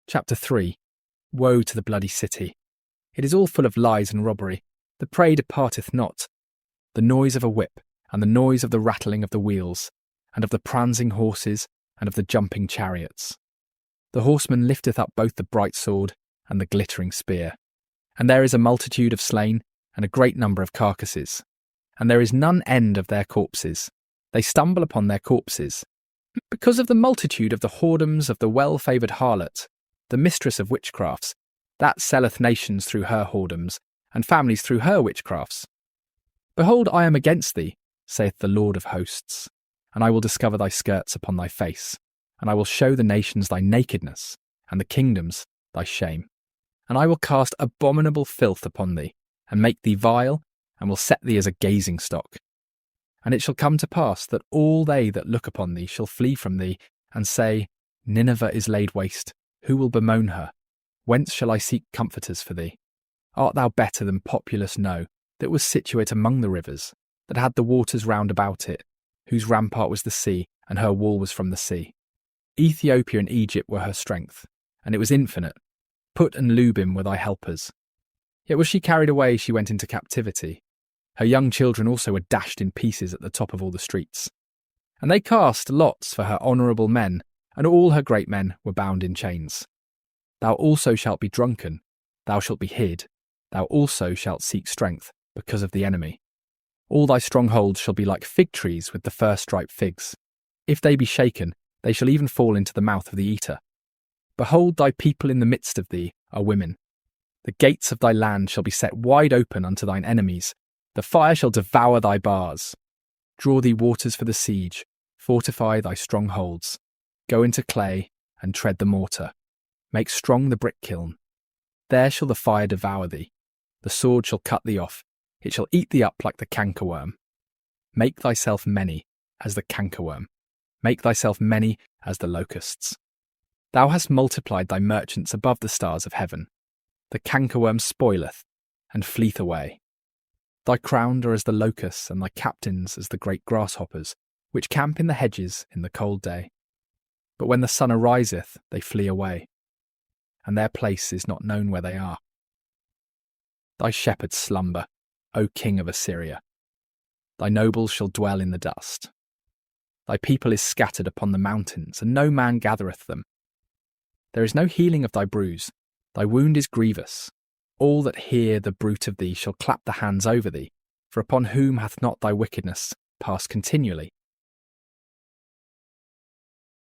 Chapter 3. Woe to the bloody city! It is all full of lies and robbery. The prey departeth not. The noise of a whip, and the noise of the rattling of the wheels, and of the prancing horses, and of the jumping chariots. The horseman lifteth up both the bright sword and the glittering spear. And there is a multitude of slain, and a great number of carcasses. And there is none end of their corpses. They stumble upon their corpses. Because of the multitude of the whoredoms of the well-favoured harlot, the mistress of witchcrafts, that selleth nations through her whoredoms, and families through her witchcrafts. Behold, I am against thee, saith the Lord of hosts, and I will discover thy skirts upon thy face, and I will show the nations thy nakedness, and the kingdoms thy shame. And I will cast abominable filth upon thee, and make thee vile, and will set thee as a gazing stock. And it shall come to pass that all they that look upon thee shall flee from thee, and say, Nineveh is laid waste. Who will bemoan her? Whence shall I seek comforters for thee? Art thou better than populous No, that was situate among the rivers, that had the waters round about it, whose rampart was the sea, and her wall was from the sea? Ethiopia and Egypt were her strength, and it was infinite. Put and Lubim were thy helpers. Yet was she carried away, she went into captivity. Her young children also were dashed in pieces at the top of all the streets. And they cast lots for her honourable men, and all her great men were bound in chains. Thou also shalt be drunken, thou shalt be hid, thou also shalt seek strength, because of the enemy. All thy strongholds shall be like fig trees with the first ripe figs. If they be shaken, they shall even fall into the mouth of the eater. Behold, thy people in the midst of thee are women. The gates of thy land shall be set wide open unto thine enemies. The fire shall devour thy bars. Draw thee waters for the siege, fortify thy strongholds. Go into clay, and tread the mortar. Make strong the brick kiln. There shall the fire devour thee. The sword shall cut thee off. It shall eat thee up like the cankerworm. Make thyself many as the cankerworm. Make thyself many as the locusts. Thou hast multiplied thy merchants above the stars of heaven. The cankerworm spoileth, and fleeth away. Thy crown are as the locusts, and thy captains as the great grasshoppers, which camp in the hedges in the cold day. But when the sun ariseth, they flee away, and their place is not known where they are. Thy shepherds slumber, O king of Assyria. Thy nobles shall dwell in the dust. Thy people is scattered upon the mountains, and no man gathereth them. There is no healing of thy bruise, thy wound is grievous. All that hear the bruit of thee shall clap the hands over thee, for upon whom hath not thy wickedness passed continually?